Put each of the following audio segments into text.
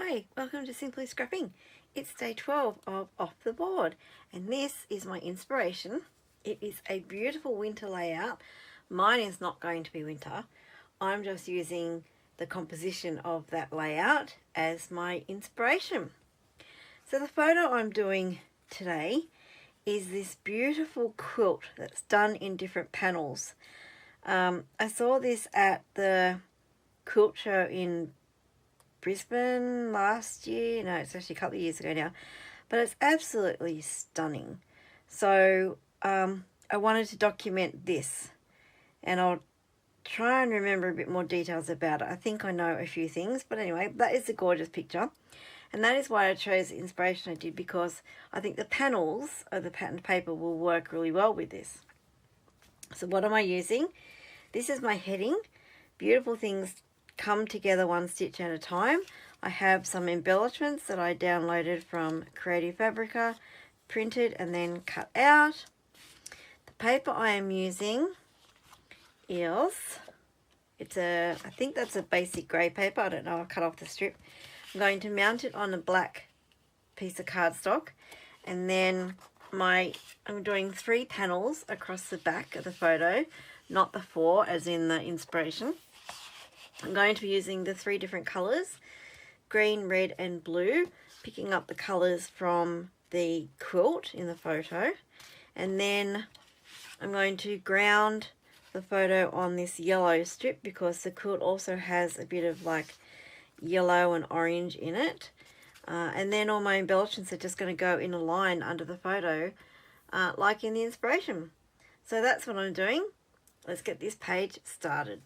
Hi, welcome to Simply Scrapping. It's day 12 of Off the Board, and this is my inspiration. It is a beautiful winter layout. Mine is not going to be winter. I'm just using the composition of that layout as my inspiration. So the photo I'm doing today is this beautiful quilt that's done in different panels. I saw this at the quilt show in Brisbane last year. No, it's actually a couple of years ago now, but it's absolutely stunning. So I wanted to document this, and I'll try and remember a bit more details about it. I think I know a few things, but anyway, that is a gorgeous picture, and that is why I chose the inspiration I did, because I think the panels of the patterned paper will work really well with this. So what am I using? This is my heading. Beautiful things come together one stitch at a time. I have some embellishments that I downloaded from Creative Fabrica, printed and then cut out. The paper I am using is, I think that's a basic grey paper. I don't know, I'll cut off the strip. I'm going to mount it on a black piece of cardstock, and then I'm doing 3 panels across the back of the photo, not the 4 as in the inspiration. I'm going to be using the 3 different colours, green, red and blue, picking up the colours from the quilt in the photo. And then I'm going to ground the photo on this yellow strip, because the quilt also has a bit of like yellow and orange in it. And then all my embellishments are just going to go in a line under the photo, like in the inspiration. So that's what I'm doing. Let's get this page started.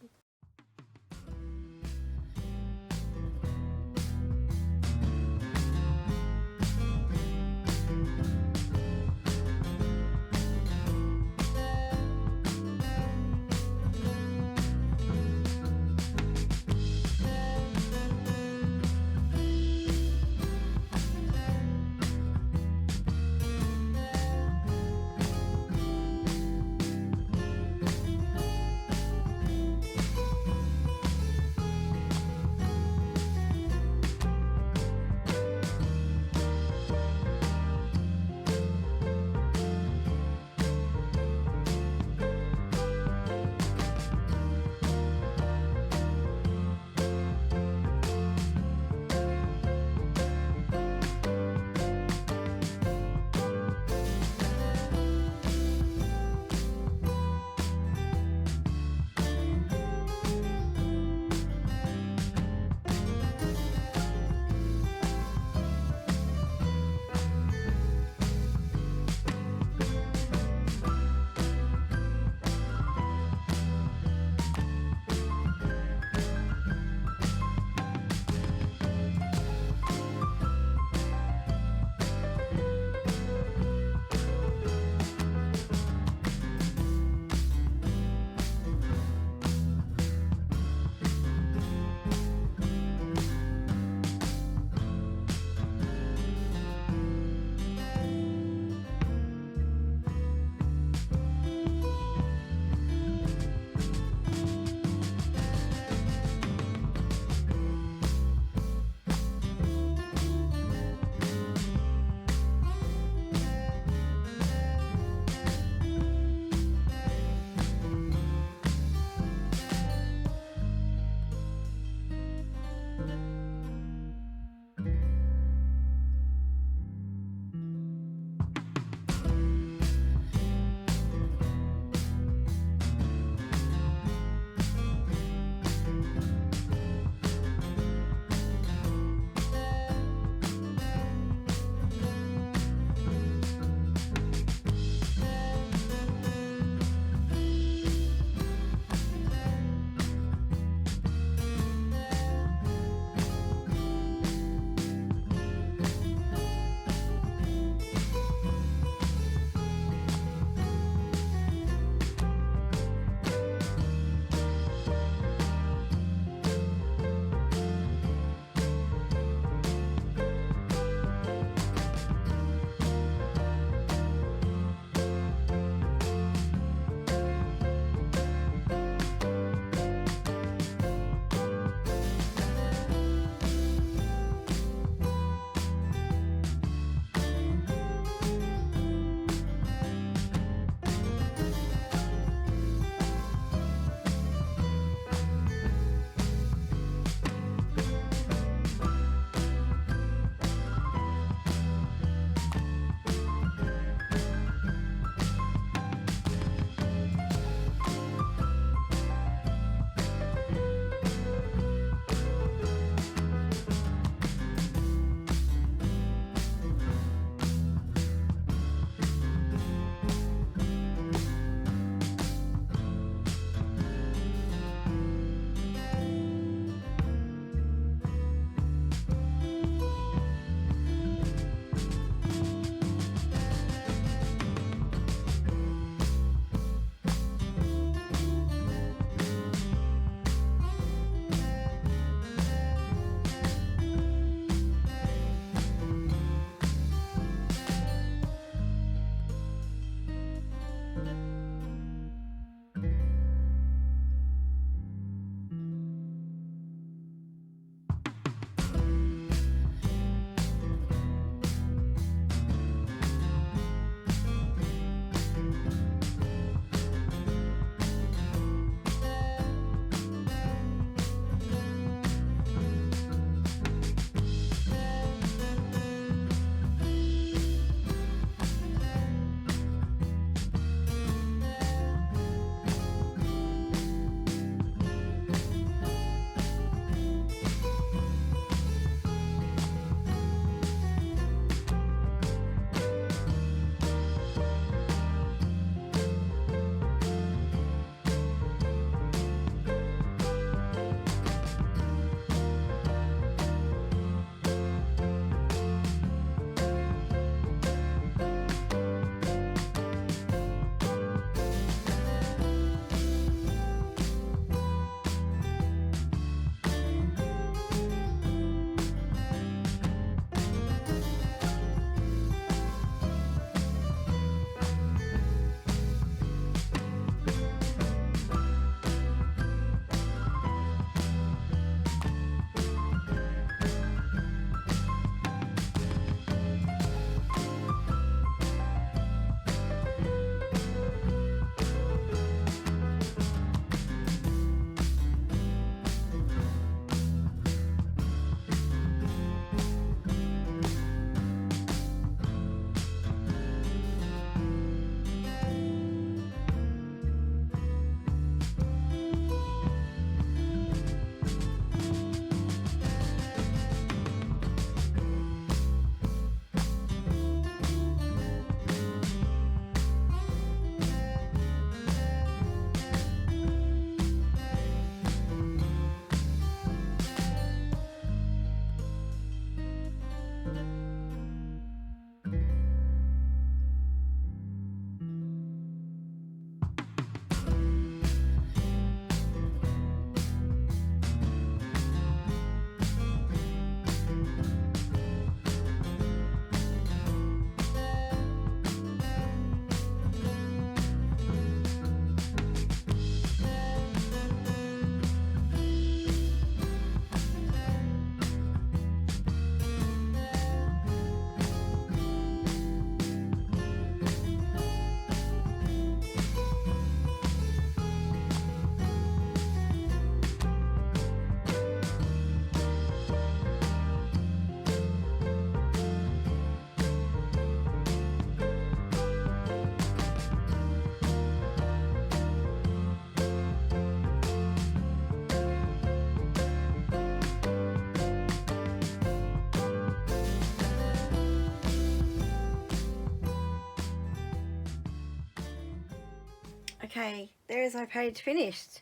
Okay, there is my page finished.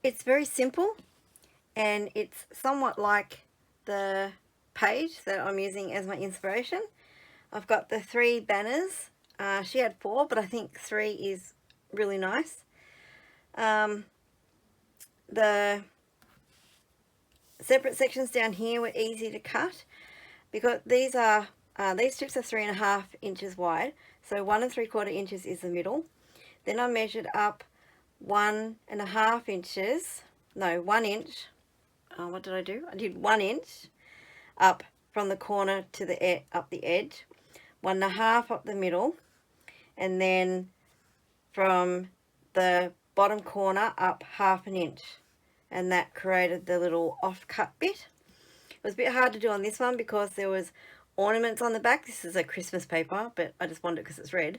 It's very simple, and it's somewhat like the page that I'm using as my inspiration. I've got the 3 banners. She had 4, but I think 3 is really nice. The separate sections down here were easy to cut because these strips are 3.5 inches wide, so 1 3/4 inches is the middle. Then I measured up 1.5 inches, no, 1 inch. What did I do? I did 1 inch up from the corner to the up the edge, 1.5 up the middle, and then from the bottom corner up 1/2 inch, and that created the little off-cut bit. It was a bit hard to do on this one because there was ornaments on the back. This is a Christmas paper, but I just wanted it because it's red.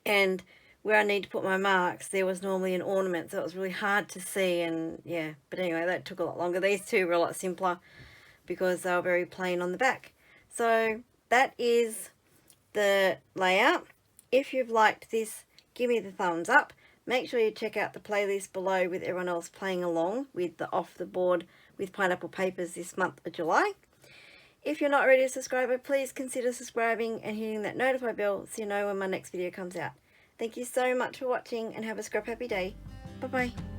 And where I need to put my marks, there was normally an ornament, so it was really hard to see, and yeah, but anyway, that took a lot longer. These two were a lot simpler because they were very plain on the back. So that is the layout. If you've liked this, give me the thumbs up. Make sure you check out the playlist below with everyone else playing along with the Off the Board with Pineapple Papers this month of July. If you're not already a subscriber, please consider subscribing and hitting that notify bell so you know when my next video comes out. Thank you so much for watching, and have a scrap happy day. Bye bye.